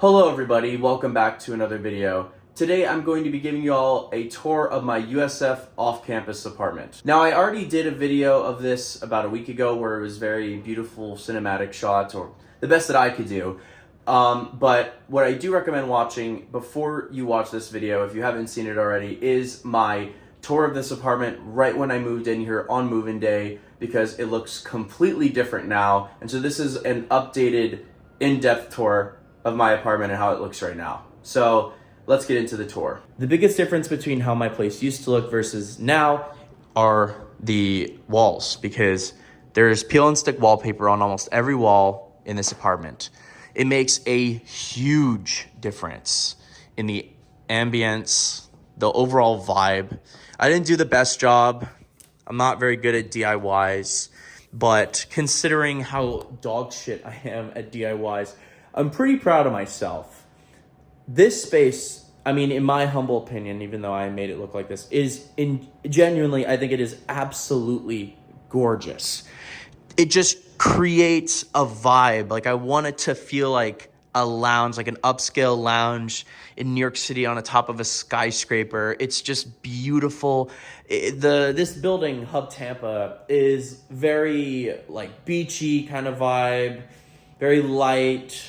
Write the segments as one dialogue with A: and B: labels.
A: Hello everybody, welcome back to another video. Today I'm going to be giving you all a tour of my USF Off-Campus apartment. Now I already did a video of this about a week ago where it was very beautiful cinematic shots, or the best that I could do. But what I do recommend watching before you watch this video, if you haven't seen it already, is my tour of this apartment right when I moved in here on move-in day, because it looks completely different now. And so this is an updated, in-depth tour of my apartment and how it looks right now. So let's get into the tour. The biggest difference between how my place used to look versus now are the walls, because there's peel and stick wallpaper on almost every wall in this apartment. It makes a huge difference in the ambience, the overall vibe. I didn't do the best job. I'm not very good at DIYs, but considering how dog shit I am at DIYs, I'm pretty proud of myself. This space, I mean, in my humble opinion, even though I made it look like this, genuinely, I think it is absolutely gorgeous. It just creates a vibe. Like, I want it to feel like a lounge, like an upscale lounge in New York City on the top of a skyscraper. It's just beautiful. This building, Hub Tampa, is very like beachy kind of vibe, very light.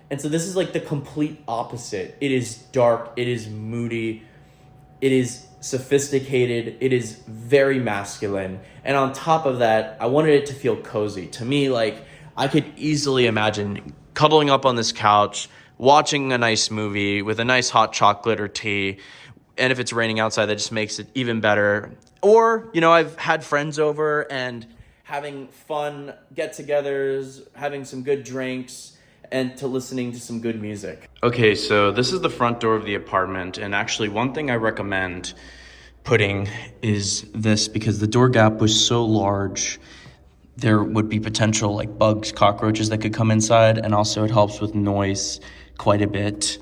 A: And so this is like the complete opposite. It is dark, it is moody, it is sophisticated, it is very masculine. And on top of that, I wanted it to feel cozy. To me, like, I could easily imagine cuddling up on this couch, watching a nice movie with a nice hot chocolate or tea. And if it's raining outside, that just makes it even better. Or, you know, I've had friends over and having fun get-togethers, having some good drinks, and to listening to some good music. Okay, so this is the front door of the apartment, and actually one thing I recommend putting is this, because the door gap was so large, there would be potential like bugs, cockroaches that could come inside, and also it helps with noise quite a bit.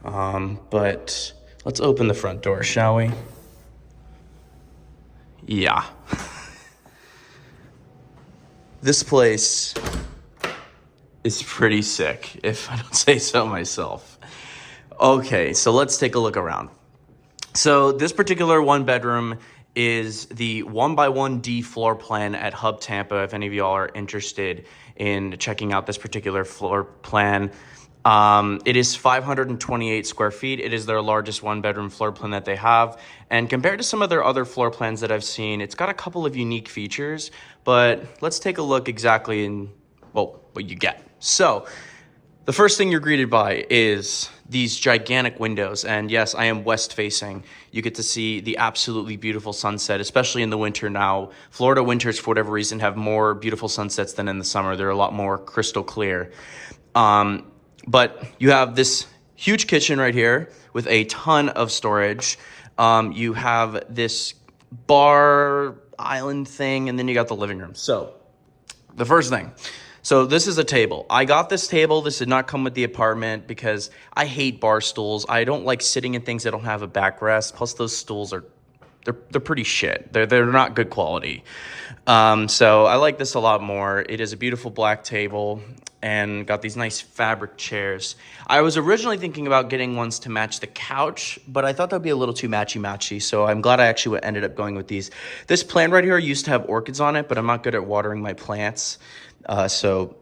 A: But let's open the front door, shall we? Yeah. This place is pretty sick, if I don't say so myself. Okay, so let's take a look around. So this particular one bedroom is the 1x1D floor plan at Hub Tampa, if any of y'all are interested in checking out this particular floor plan. It is 528 square feet. It is their largest one bedroom floor plan that they have. And compared to some of their other floor plans that I've seen, it's got a couple of unique features, but let's take a look exactly in, well, what you get. So the first thing you're greeted by is these gigantic windows. And yes, I am west facing. You get to see the absolutely beautiful sunset, especially in the winter now. Florida winters, for whatever reason, have more beautiful sunsets than in the summer. They're a lot more crystal clear. But you have this huge kitchen right here with a ton of storage. You have this bar island thing, and then you got the living room. So the first thing. So this is a table. I got this table. This did not come with the apartment because I hate bar stools. I don't like sitting in things that don't have a backrest. Plus those stools they're pretty shit. They're not good quality. So I like this a lot more. It is a beautiful black table and got these nice fabric chairs. I was originally thinking about getting ones to match the couch, but I thought that'd be a little too matchy-matchy, so I'm glad I actually ended up going with these. This plant right here used to have orchids on it, but I'm not good at watering my plants, so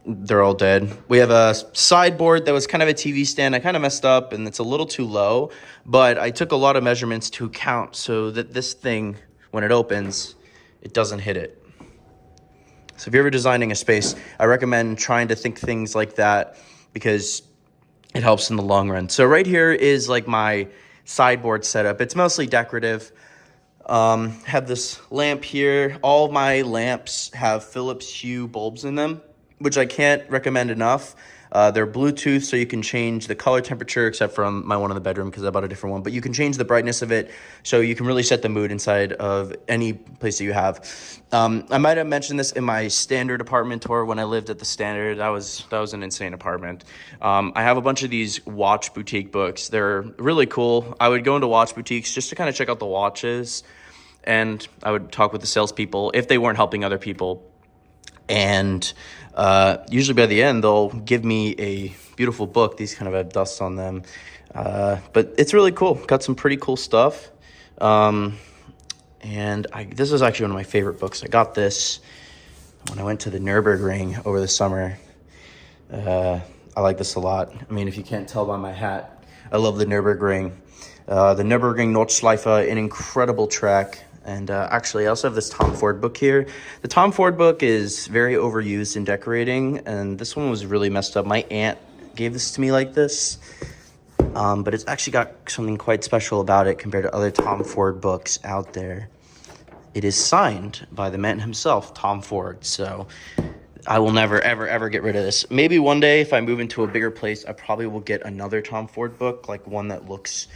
A: they're all dead. We have a sideboard that was kind of a TV stand. I kind of messed up, and it's a little too low, but I took a lot of measurements to count so that this thing, when it opens, it doesn't hit it. So if you're ever designing a space, I recommend trying to think things like that because it helps in the long run. So right here is like my sideboard setup. It's mostly decorative. Have this lamp here. All my lamps have Philips Hue bulbs in them, which I can't recommend enough. They're Bluetooth, so you can change the color temperature, except for on my one in the bedroom because I bought a different one. But you can change the brightness of it, so you can really set the mood inside of any place that you have. I might have mentioned this in my standard apartment tour when I lived at the Standard. That was an insane apartment. I have a bunch of these watch boutique books. They're really cool. I would go into watch boutiques just to kind of check out the watches, and I would talk with the salespeople if they weren't helping other people. And usually by the end, they'll give me a beautiful book. These kind of have dust on them. But it's really cool. Got some pretty cool stuff. And this is actually one of my favorite books. I got this when I went to the Nürburgring over the summer. I like this a lot. I mean, if you can't tell by my hat, I love the Nürburgring. The Nürburgring Nordschleife, an incredible track. And actually, I also have this Tom Ford book here. The Tom Ford book is very overused in decorating, and this one was really messed up. My aunt gave this to me like this, but it's actually got something quite special about it compared to other Tom Ford books out there. It is signed by the man himself, Tom Ford, so I will never, ever, ever get rid of this. Maybe one day, if I move into a bigger place, I probably will get another Tom Ford book, like one that looks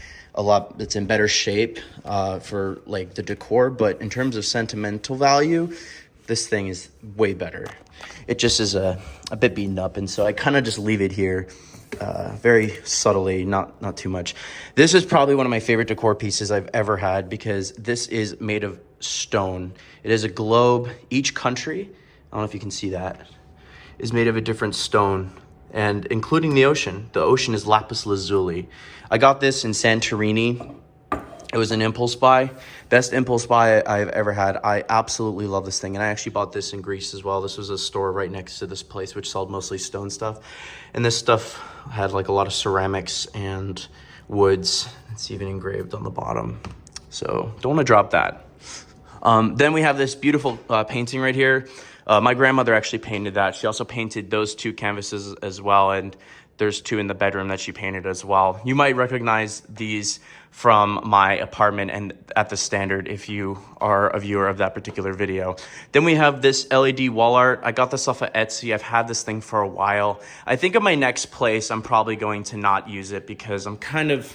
A: that's in better shape for like the decor, but in terms of sentimental value, this thing is way better. It just is a bit beaten up, and so I kind of just leave it here very subtly, not too much. This is probably one of my favorite decor pieces I've ever had because this is made of stone. It is a globe. Each country, I don't know if you can see that, is made of a different stone, and including the ocean. The ocean is lapis lazuli. I got this in Santorini. It was an impulse buy. Best impulse buy I've ever had. I absolutely love this thing. And I actually bought this in Greece as well. This was a store right next to this place, which sold mostly stone stuff. And this stuff had like a lot of ceramics and woods. It's even engraved on the bottom. So don't want to drop that. Then we have this beautiful painting right here. My grandmother actually painted that. She also painted those two canvases as well. And there's two in the bedroom that she painted as well. You might recognize these from my apartment and at the Standard if you are a viewer of that particular video. Then we have this LED wall art. I got this off of Etsy. I've had this thing for a while. I think at my next place, I'm probably going to not use it because I'm kind of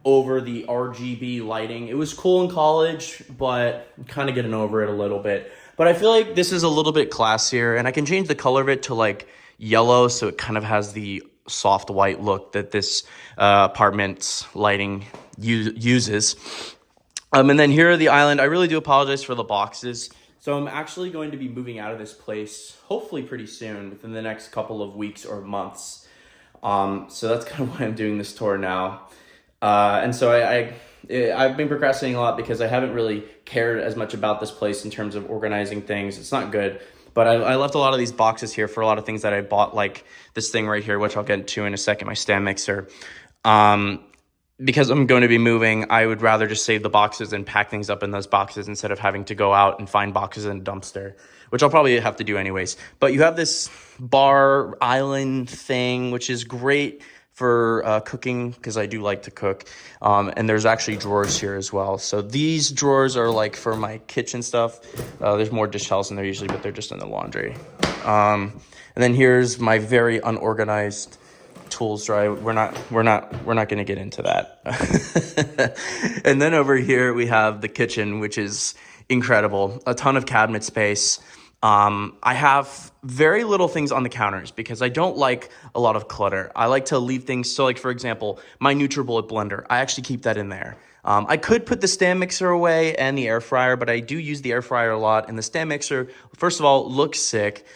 A: over the RGB lighting. It was cool in college, but I'm kind of getting over it a little bit. But I feel like this is a little bit classier, and I can change the color of it to like yellow, so it kind of has the soft white look that this apartment's lighting uses. And then here are the island. I really do apologize for the boxes. So I'm actually going to be moving out of this place hopefully pretty soon, within the next couple of weeks or months. So that's kind of why I'm doing this tour now. And so I've been procrastinating a lot because I haven't really cared as much about this place in terms of organizing things. It's not good. But I left a lot of these boxes here for a lot of things that I bought, like this thing right here, which I'll get to in a second, my stand mixer. Because I'm going to be moving, I would rather just save the boxes and pack things up in those boxes instead of having to go out and find boxes in a dumpster, which I'll probably have to do anyways. But you have this bar island thing, which is great for cooking because I do like to cook. And there's actually drawers here as well. So these drawers are like for my kitchen stuff. There's more dish towels in there usually, but they're just in the laundry. And then here's my very unorganized tools drawer. We're not going to get into that. And then over here we have the kitchen, which is incredible. A ton of cabinet space. I have very little things on the counters because I don't like a lot of clutter. I like to leave things. So like, for example, my NutriBullet blender, I actually keep that in there. I could put the stand mixer away and the air fryer, but I do use the air fryer a lot. And the stand mixer, first of all, looks sick.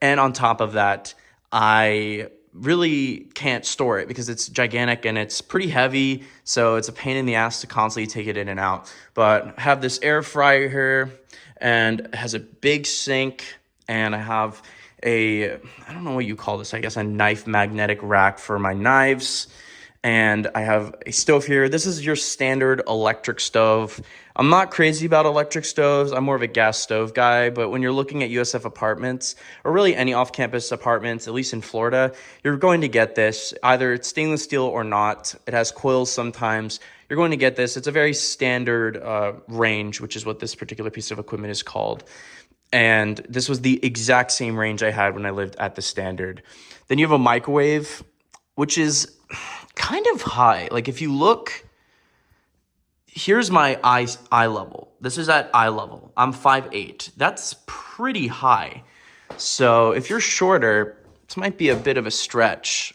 A: And on top of that, I really can't store it because it's gigantic and it's pretty heavy. So it's a pain in the ass to constantly take it in and out. But I have this air fryer here. And it has a big sink, and I have I don't know what you call this, I guess a knife magnetic rack for my knives. And I have a stove here. This is your standard electric stove. I'm not crazy about electric stoves. I'm more of a gas stove guy. But when you're looking at USF apartments, or really any off-campus apartments, at least in Florida, you're going to get this. Either it's stainless steel or not. It has coils sometimes. You're going to get this. It's a very standard range, which is what this particular piece of equipment is called. And this was the exact same range I had when I lived at the Standard. Then you have a microwave, which is kind of high. Like if you look, here's my eye level. This is at eye level. I'm 5'8". That's pretty high. So if you're shorter, this might be a bit of a stretch.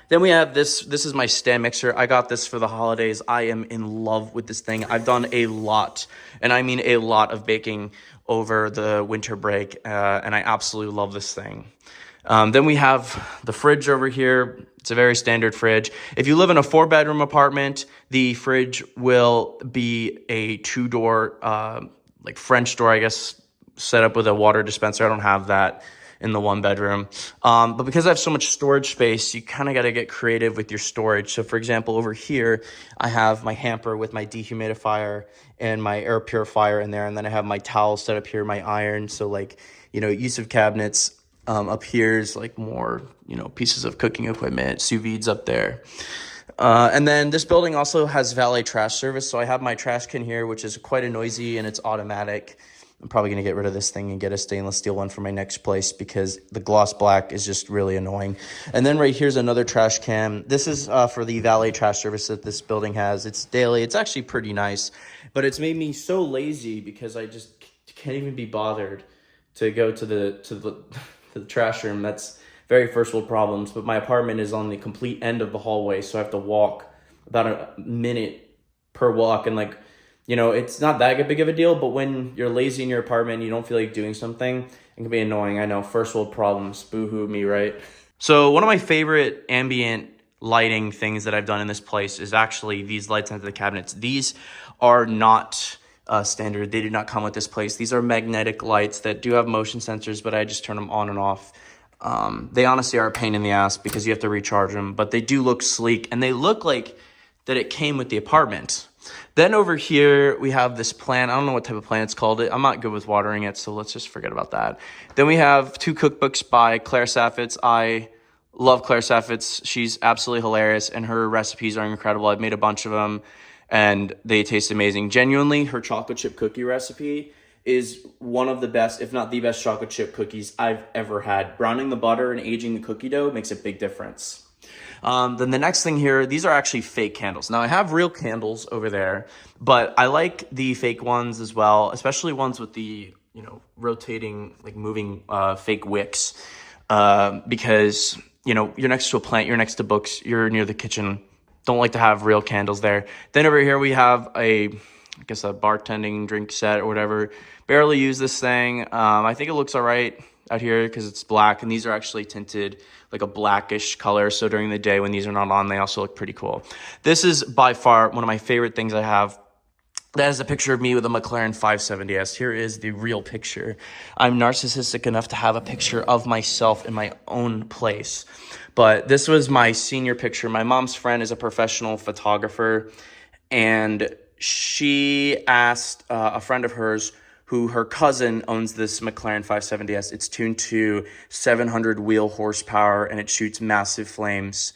A: Then we have this. This is my stand mixer. I got this for the holidays. I am in love with this thing. I've done a lot, and I mean a lot of baking over the winter break, and I absolutely love this thing. Then we have the fridge over here. It's a very standard fridge. If you live in a 4-bedroom apartment, the fridge will be a 2-door, like French door, I guess, set up with a water dispenser. I don't have that in the 1-bedroom. But because I have so much storage space, you kind of got to get creative with your storage. So for example, over here, I have my hamper with my dehumidifier and my air purifier in there. And then I have my towels set up here, my iron. So like, use of cabinets. Up here is like more, pieces of cooking equipment, sous vides up there. And then this building also has valet trash service. So I have my trash can here, which is quite a noisy and it's automatic. I'm probably going to get rid of this thing and get a stainless steel one for my next place because the gloss black is just really annoying. And then right here's another trash can. This is for the valet trash service that this building has. It's daily. It's actually pretty nice, but it's made me so lazy because I just can't even be bothered to go to the trash room. That's very first world problems, but my apartment is on the complete end of the hallway, so I have to walk about a minute per walk, and it's not that big of a deal, but when you're lazy in your apartment, you don't feel like doing something, it can be annoying. I know, first world problems, boo-hoo me, right? So one of my favorite ambient lighting things that I've done in this place is actually these lights under the cabinets. These are not standard. They do not come with this place. These are magnetic lights that do have motion sensors, but I just turn them on and off. They honestly are a pain in the ass because you have to recharge them, but they do look sleek and they look like that it came with the apartment. Then over here, we have this plant. I don't know what type of plant it's called. I'm not good with watering it, so let's just forget about that. Then we have 2 cookbooks by Claire Saffitz. I love Claire Saffitz. She's absolutely hilarious, and her recipes are incredible. I've made a bunch of them, and they taste amazing. Genuinely, her chocolate chip cookie recipe is one of the best, if not the best, chocolate chip cookies I've ever had. Browning the butter and aging the cookie dough makes a big difference. Then the next thing here, these are actually fake candles. Now I have real candles over there, but I like the fake ones as well, especially ones with the, rotating, like moving, fake wicks, because, you're next to a plant, you're next to books, you're near the kitchen. Don't like to have real candles there. Then over here we have a bartending drink set or whatever. Barely use this thing. I think it looks all right out here because it's black, and these are actually tinted like a blackish color. So during the day when these are not on, they also look pretty cool. This is by far one of my favorite things I have. That is a picture of me with a McLaren 570S. Here is the real picture. I'm narcissistic enough to have a picture of myself in my own place. But this was my senior picture. My mom's friend is a professional photographer, and she asked a friend of hers who her cousin owns this McLaren 570S. It's tuned to 700 wheel horsepower, and it shoots massive flames.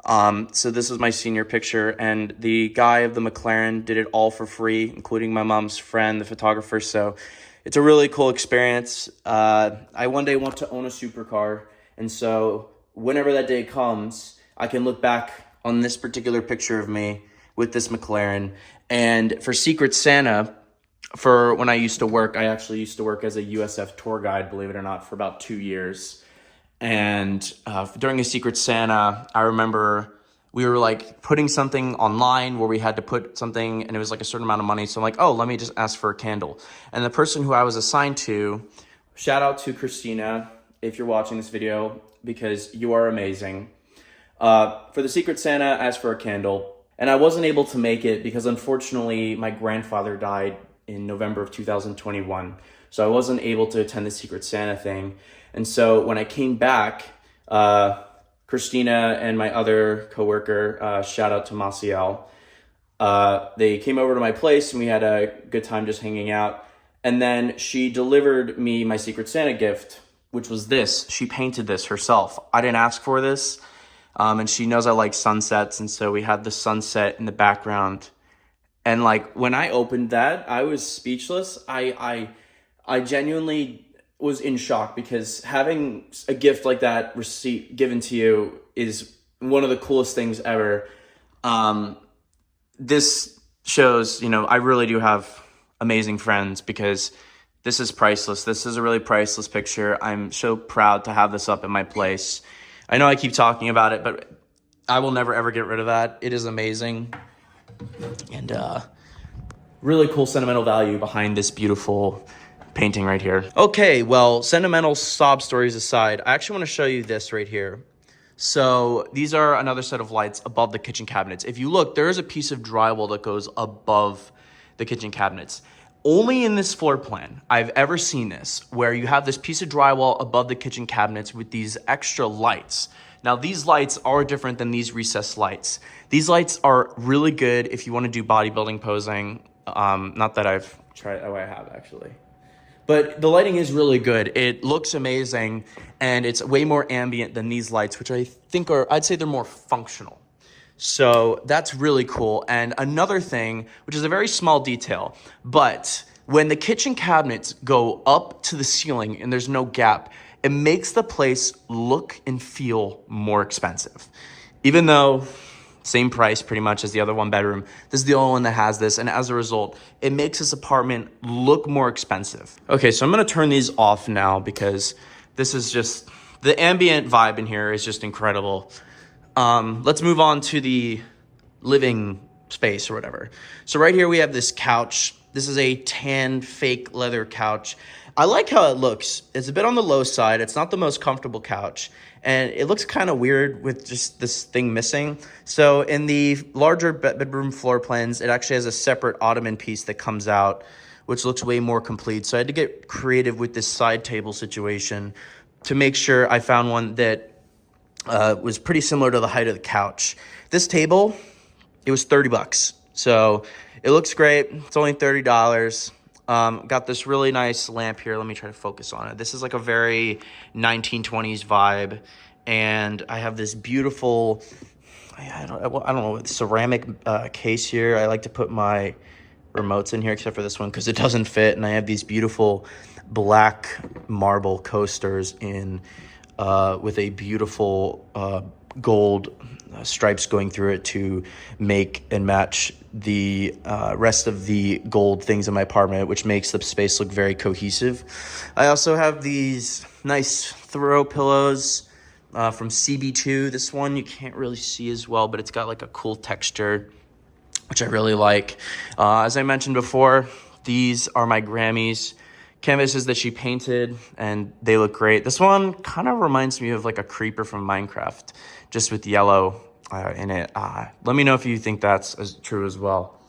A: So this was my senior picture, and the guy of the McLaren did it all for free, including my mom's friend, the photographer. So it's a really cool experience. I one day want to own a supercar, and so whenever that day comes, I can look back on this particular picture of me with this McLaren. And for Secret Santa, for when I used to work, I actually used to work as a USF tour guide, believe it or not, for about 2 years. And during a Secret Santa, I remember we were like putting something online where we had to put something, and it was like a certain amount of money. So I'm like, oh, let me just ask for a candle. And the person who I was assigned to, shout out to Christina, if you're watching this video, because you are amazing. For the Secret Santa, I asked for a candle, and I wasn't able to make it because unfortunately my grandfather died in November of 2021. So I wasn't able to attend the Secret Santa thing. And so when I came back, Christina and my other coworker, shout out to Maciel, they came over to my place and we had a good time just hanging out. And then she delivered me my Secret Santa gift, which was this. She painted this herself. I didn't ask for this. And she knows I like sunsets. And so we had the sunset in the background. And like when I opened that, I was speechless. I genuinely was in shock because having a gift like that given to you is one of the coolest things ever. This shows, I really do have amazing friends because this is priceless. This is a really priceless picture. I'm so proud to have this up in my place. I know I keep talking about it, but I will never ever get rid of that. It is amazing. And really cool sentimental value behind this beautiful painting right here. Okay, well, sentimental sob stories aside, I actually want to show you this right here. So these are another set of lights above the kitchen cabinets. If you look, there is a piece of drywall that goes above the kitchen cabinets. Only in this floor plan I've ever seen this, where you have this piece of drywall above the kitchen cabinets with these extra lights. Now, these lights are different than these recessed lights. These lights are really good if you want to do bodybuilding posing. Not that I've tried, oh, I have actually. But the lighting is really good. It looks amazing, and it's way more ambient than these lights, which I think are, I'd say they're more functional. So that's really cool. And another thing, which is a very small detail, but when the kitchen cabinets go up to the ceiling and there's no gap, it makes the place look and feel more expensive. Even though same price pretty much as the other one bedroom, this is the only one that has this, and as a result, it makes this apartment look more expensive. Okay, so I'm gonna turn these off now because this is just, the ambient vibe in here is just incredible. Let's move on to the living space or whatever. So right here we have this couch. This is a tan fake leather couch. I like how it looks. It's a bit on the low side. It's not the most comfortable couch, and it looks kind of weird with just this thing missing. So in the larger bedroom floor plans, it actually has a separate ottoman piece that comes out, which looks way more complete. So I had to get creative with this side table situation to make sure I found one that was pretty similar to the height of the couch. This table, it was 30 bucks. So it looks great. It's only $30. Got this really nice lamp here. Let me try to focus on it. This is like a very 1920s vibe. And I have this beautiful, I don't know, ceramic case here. I like to put my remotes in here except for this one because it doesn't fit. And I have these beautiful black marble coasters in with a beautiful gold stripes going through it to make and match the rest of the gold things in my apartment, which makes the space look very cohesive. I also have these nice throw pillows from CB2. This one you can't really see as well, but it's got like a cool texture, which I really like. As I mentioned before, these are my Grammys canvases that she painted, and they look great. This one kind of reminds me of like a creeper from Minecraft, just with yellow in it. Let me know if you think that's as true as well.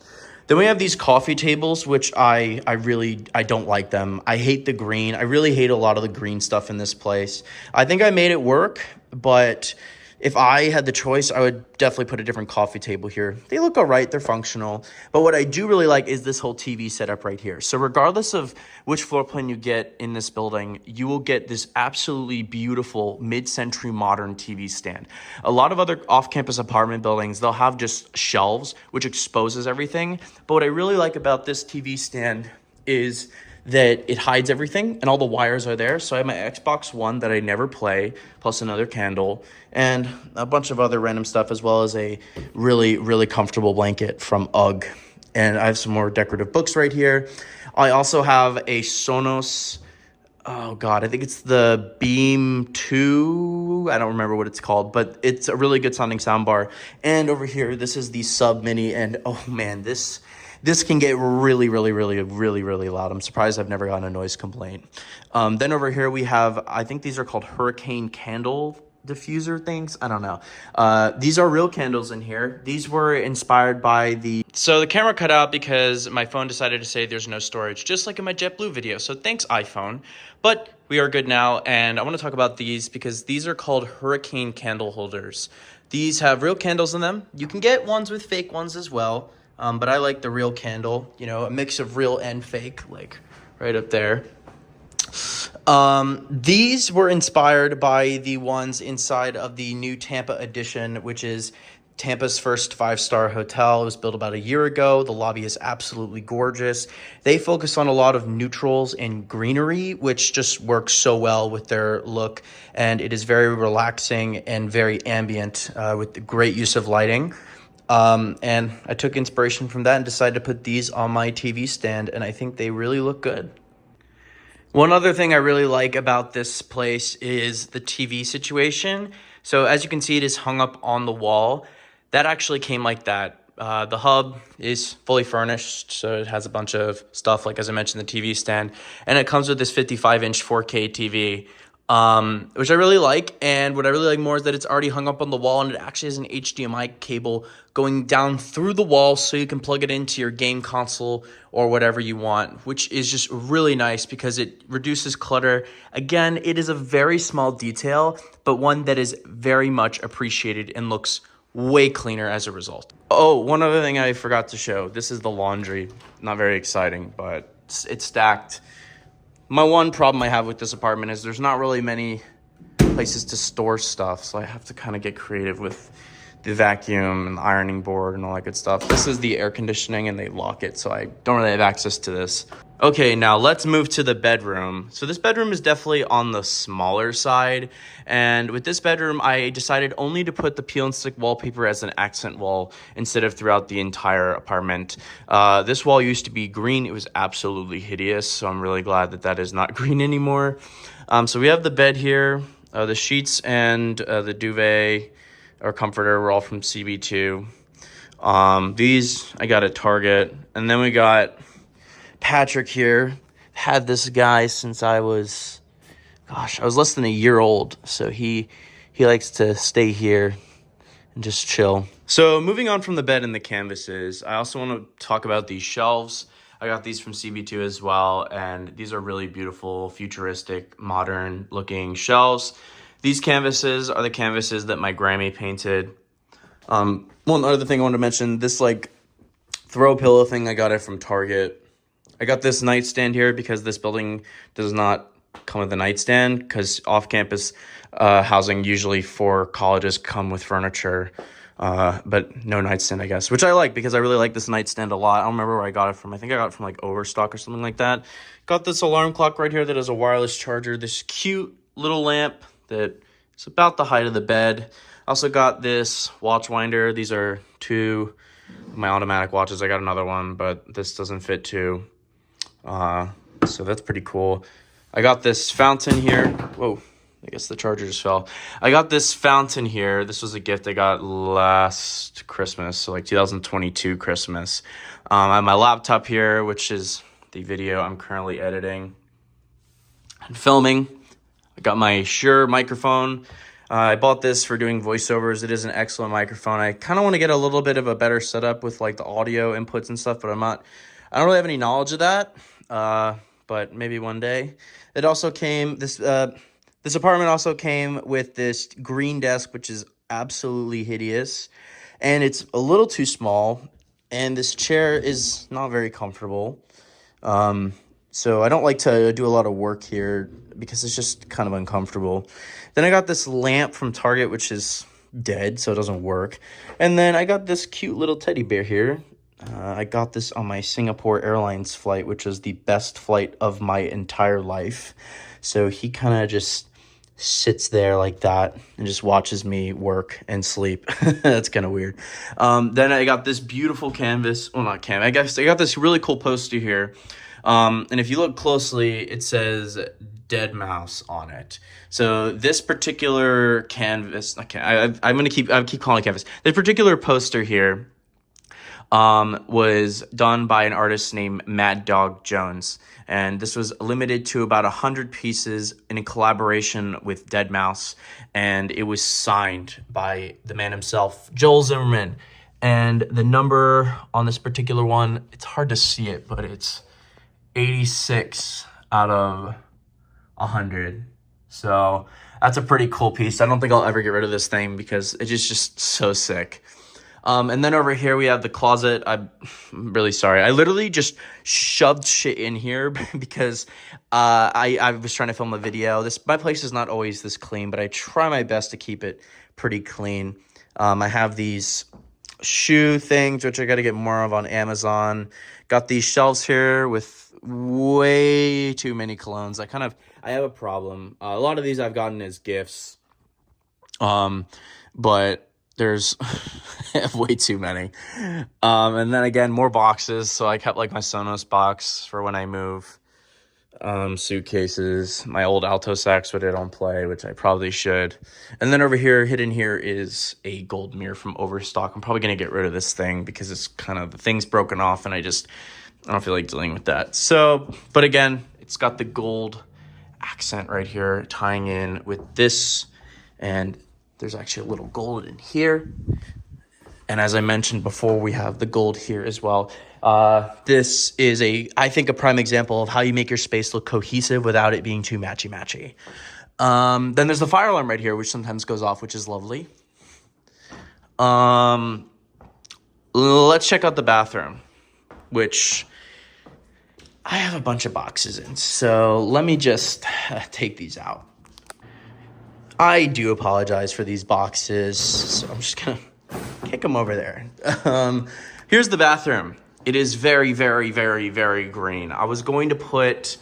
A: Then we have these coffee tables, which I don't like them. I hate the green. I really hate a lot of the green stuff in this place. I think I made it work, but if I had the choice, I would definitely put a different coffee table here. They look all right. They're functional. But what I do really like is this whole TV setup right here. So regardless of which floor plan you get in this building, you will get this absolutely beautiful mid-century modern TV stand. A lot of other off-campus apartment buildings, they'll have just shelves, which exposes everything. But what I really like about this TV stand is that it hides everything and all the wires are there. So I have my Xbox One that I never play, plus another candle, and a bunch of other random stuff, as well as a really, really comfortable blanket from UGG. And I have some more decorative books right here. I also have a Sonos, oh God, I think it's the Beam 2. I don't remember what it's called, but it's a really good sounding soundbar. And over here, this is the Sub Mini, and oh man, this can get really, really, really, really, really loud. I'm surprised I've never gotten a noise complaint. Then over here we have, I think these are called Hurricane candle diffuser things. I don't know. These are real candles in here. These were inspired by So the camera cut out because my phone decided to say there's no storage, just like in my JetBlue video. So thanks, iPhone. But we are good now, and I want to talk about these because these are called Hurricane candle holders. These have real candles in them. You can get ones with fake ones as well. But I like the real candle, you know, a mix of real and fake, like right up there. These were inspired by the ones inside of the new Tampa edition, which is Tampa's first 5-star hotel. It was built about a year ago. The lobby is absolutely gorgeous. They focus on a lot of neutrals and greenery, which just works so well with their look. And it is very relaxing and very ambient with the great use of lighting. And I took inspiration from that and decided to put these on my TV stand, and I think they really look good. One other thing I really like about this place is the TV situation. So as you can see, it is hung up on the wall. That actually came like that The hub is fully furnished, so it has a bunch of stuff, like as I mentioned, the TV stand, and it comes with this 55-inch 4K TV, which I really like. And what I really like more is that it's already hung up on the wall, and it actually has an HDMI cable going down through the wall, so you can plug it into your game console or whatever you want, which is just really nice because it reduces clutter. Again, it is a very small detail, but one that is very much appreciated and looks way cleaner as a result. Oh, one other thing I forgot to show. This is the laundry. Not very exciting, but it's stacked. My one problem I have with this apartment is there's not really many places to store stuff, so I have to kind of get creative with the vacuum and the ironing board and all that good stuff. This is the air conditioning, and they lock it, so I don't really have access to this. Okay, now let's move to the bedroom. So this bedroom is definitely on the smaller side, and with this bedroom, I decided only to put the peel and stick wallpaper as an accent wall instead of throughout the entire apartment. This wall used to be green. It was absolutely hideous, so I'm really glad that that is not green anymore. So we have the bed here, the sheets and the duvet or comforter were all from CB2. These I got at Target, and then we got Patrick here. Had this guy since I was less than a year old, so he likes to stay here and just chill. So moving on from the bed and the canvases, I also want to talk about these shelves. I got these from CB2 as well, and these are really beautiful, futuristic, modern looking shelves. These canvases are the canvases that my Grammy painted. One other thing I wanted to mention, this like throw pillow thing, I got it from Target. I got this nightstand here because this building does not come with a nightstand, because off-campus housing usually for colleges come with furniture, but no nightstand, I guess, which I like because I really like this nightstand a lot. I don't remember where I got it from. I think I got it from like Overstock or something like that. Got this alarm clock right here that has a wireless charger, this cute little lamp that is about the height of the bed. Also got this watch winder. These are two of my automatic watches. I got another one, but this doesn't fit too. So that's pretty cool. I got this fountain here. Whoa, I guess the charger just fell. I got this fountain here. This was a gift I got last Christmas, so like 2022 Christmas. I have my laptop here, which is the video I'm currently editing and filming. I got my Shure microphone. I bought this for doing voiceovers. It is an excellent microphone. I kind of want to get a little bit of a better setup with like the audio inputs and stuff, but I don't really have any knowledge of that. But maybe one day. It also came, this apartment also came with this green desk, which is absolutely hideous. And it's a little too small. And this chair is not very comfortable. So I don't like to do a lot of work here because it's just kind of uncomfortable. Then I got this lamp from Target, which is dead, so it doesn't work. And then I got this cute little teddy bear here. I got this on my Singapore Airlines flight, which was the best flight of my entire life. So he kind of just sits there like that and just watches me work and sleep. That's kind of weird. Then I got this beautiful canvas. Well, not canvas. I guess I got this really cool poster here. And if you look closely, it says Dead Mouse on it. So this particular canvas, I keep calling it canvas. This particular poster here was done by an artist named Mad Dog Jones. And this was limited to about 100 pieces in a collaboration with Dead Mouse. And it was signed by the man himself, Joel Zimmerman. And the number on this particular one, it's hard to see it, but it's 86 out of 100. So that's a pretty cool piece. I don't think I'll ever get rid of this thing because it's just so sick. And then over here we have the closet. I'm really sorry. I literally just shoved shit in here because I was trying to film a video. My place is not always this clean, but I try my best to keep it pretty clean. I have these shoe things, which I got to get more of on Amazon. Got these shelves here with way too many colognes. I have a problem. A lot of these I've gotten as gifts, but there's I have way too many. And then again, more boxes. So I kept like my Sonos box for when I move. suitcases, my old alto sax, but I don't play, which I probably should. And then over here, hidden here, is a gold mirror from Overstock. I'm probably going to get rid of this thing because it's kind of, the thing's broken off and I don't feel like dealing with that. So, but again, it's got the gold accent right here tying in with this, and there's actually a little gold in here. And as I mentioned before, we have the gold here as well. This is I think a prime example of how you make your space look cohesive without it being too matchy-matchy. Then there's the fire alarm right here, which sometimes goes off, which is lovely. Let's check out the bathroom, which I have a bunch of boxes in. So let me just take these out. I do apologize for these boxes, so I'm just going to kick them over there. Here's the bathroom. It is very, very, very, very green. I was going to put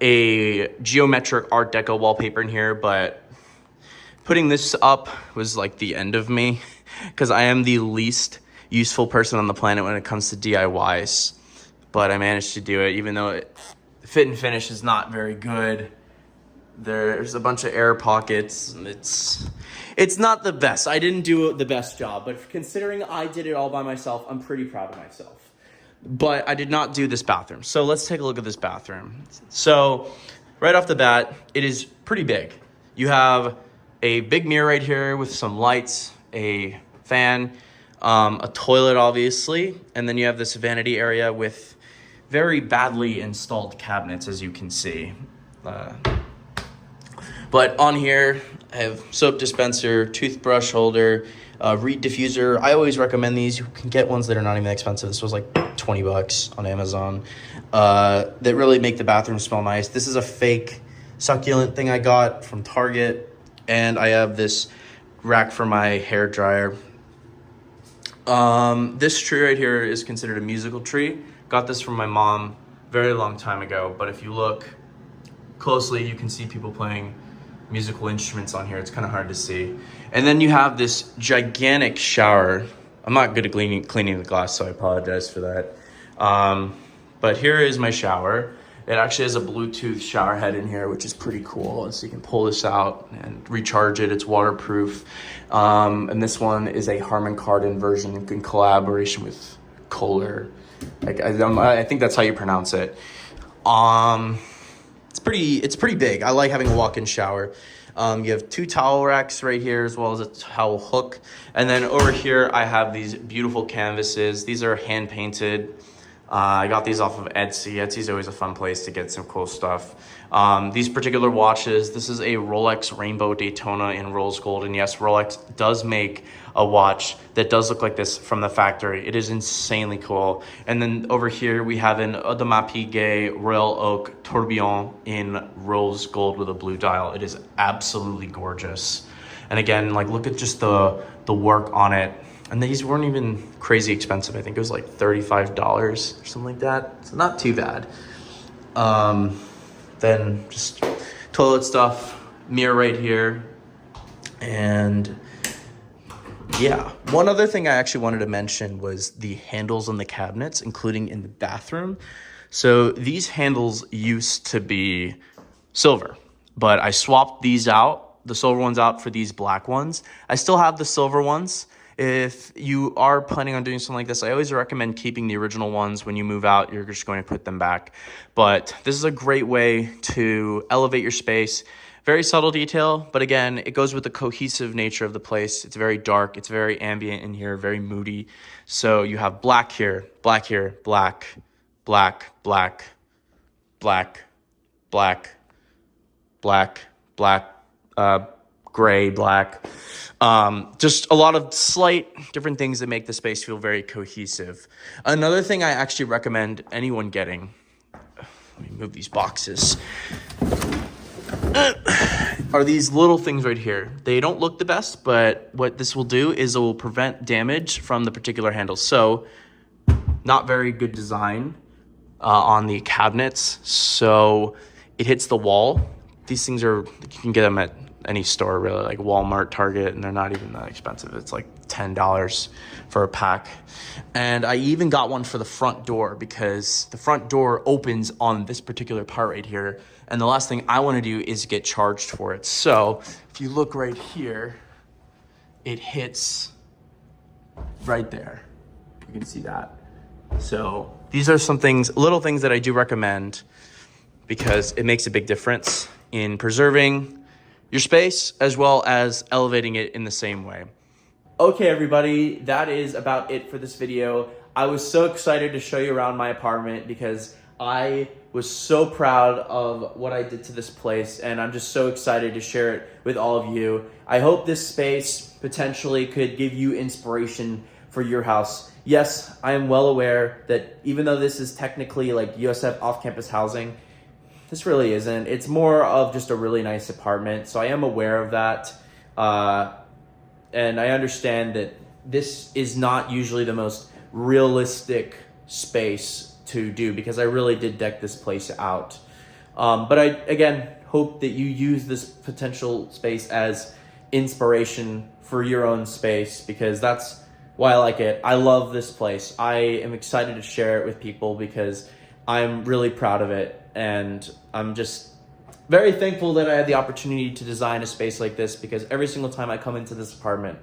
A: a geometric Art Deco wallpaper in here, but putting this up was like the end of me because I am the least useful person on the planet when it comes to DIYs. But I managed to do it, even though the fit and finish is not very good. There's a bunch of air pockets, and it's not the best. I didn't do the best job, but considering I did it all by myself, I'm pretty proud of myself. But I did not do this bathroom. So let's take a look at this bathroom. So right off the bat, it is pretty big. You have a big mirror right here with some lights, a fan, a toilet, obviously, and then you have this vanity area with very badly installed cabinets, as you can see. But on here, I have soap dispenser, toothbrush holder, reed diffuser. I always recommend these. You can get ones that are not even expensive. This was like $20 on Amazon. That really make the bathroom smell nice. This is a fake succulent thing I got from Target. And I have this rack for my hair dryer. This tree right here is considered a musical tree. Got this from my mom very long time ago. But if you look closely, you can see people playing musical instruments on here. It's kind of hard to see. And then you have this gigantic shower. I'm not good at cleaning the glass, so I apologize for that. But here is my shower. It actually has a Bluetooth shower head in here, which is pretty cool. So you can pull this out and recharge it. It's waterproof. And this one is a Harman Kardon version in collaboration with Kohler. I think that's how you pronounce it. It's pretty big. I like having a walk-in shower. You have 2 towel racks right here, as well as a towel hook. And then over here, I have these beautiful canvases. These are hand-painted. I got these off of Etsy. Etsy's always a fun place to get some cool stuff. These particular watches, this is a Rolex Rainbow Daytona in rose gold. And yes, Rolex does make a watch that does look like this from the factory. It is insanely cool. And then over here, we have an Audemars Piguet Royal Oak Tourbillon in rose gold with a blue dial. It is absolutely gorgeous. And again, like, look at just the work on it. And these weren't even crazy expensive. I think it was like $35 or something like that. It's not too bad. Then just toilet stuff, mirror right here. And yeah, one other thing I actually wanted to mention was the handles on the cabinets, including in the bathroom. So these handles used to be silver, but I swapped these out, the silver ones out, for these black ones. I still have the silver ones. If you are planning on doing something like this, I always recommend keeping the original ones. When you move out, you're just going to put them back. But this is a great way to elevate your space. Very subtle detail, but again, it goes with the cohesive nature of the place. It's very dark. It's very ambient in here, very moody. So you have black here, black here, black, black, black, black, black, black, black, gray, black. Just a lot of slight different things that make the space feel very cohesive. Another thing I actually recommend anyone getting, let me move these boxes, are these little things right here. They don't look the best, but what this will do is it will prevent damage from the particular handles. So not very good design on the cabinets. So it hits the wall. These things are, you can get them at any store really, like Walmart, Target, and they're not even that expensive. It's like $10 for a pack. And I even got one for the front door because the front door opens on this particular part right here. And the last thing I want to do is get charged for it. So if you look right here, it hits right there. You can see that. So these are some things, little things that I do recommend because it makes a big difference in preserving your space as well as elevating it in the same way. Okay, everybody, that is about it for this video. I was so excited to show you around my apartment because I was so proud of what I did to this place, and I'm just so excited to share it with all of you. I hope this space potentially could give you inspiration for your house. Yes, I am well aware that even though this is technically like USF Off-Campus housing, this really isn't. It's more of just a really nice apartment, so I am aware of that. And I understand that this is not usually the most realistic space to do because I really did deck this place out. But I, again, hope that you use this potential space as inspiration for your own space because that's why I like it. I love this place. I am excited to share it with people because I'm really proud of it. And I'm just very thankful that I had the opportunity to design a space like this because every single time I come into this apartment,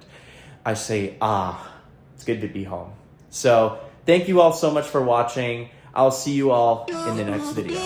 A: I say, it's good to be home. So thank you all so much for watching. I'll see you all in the next video.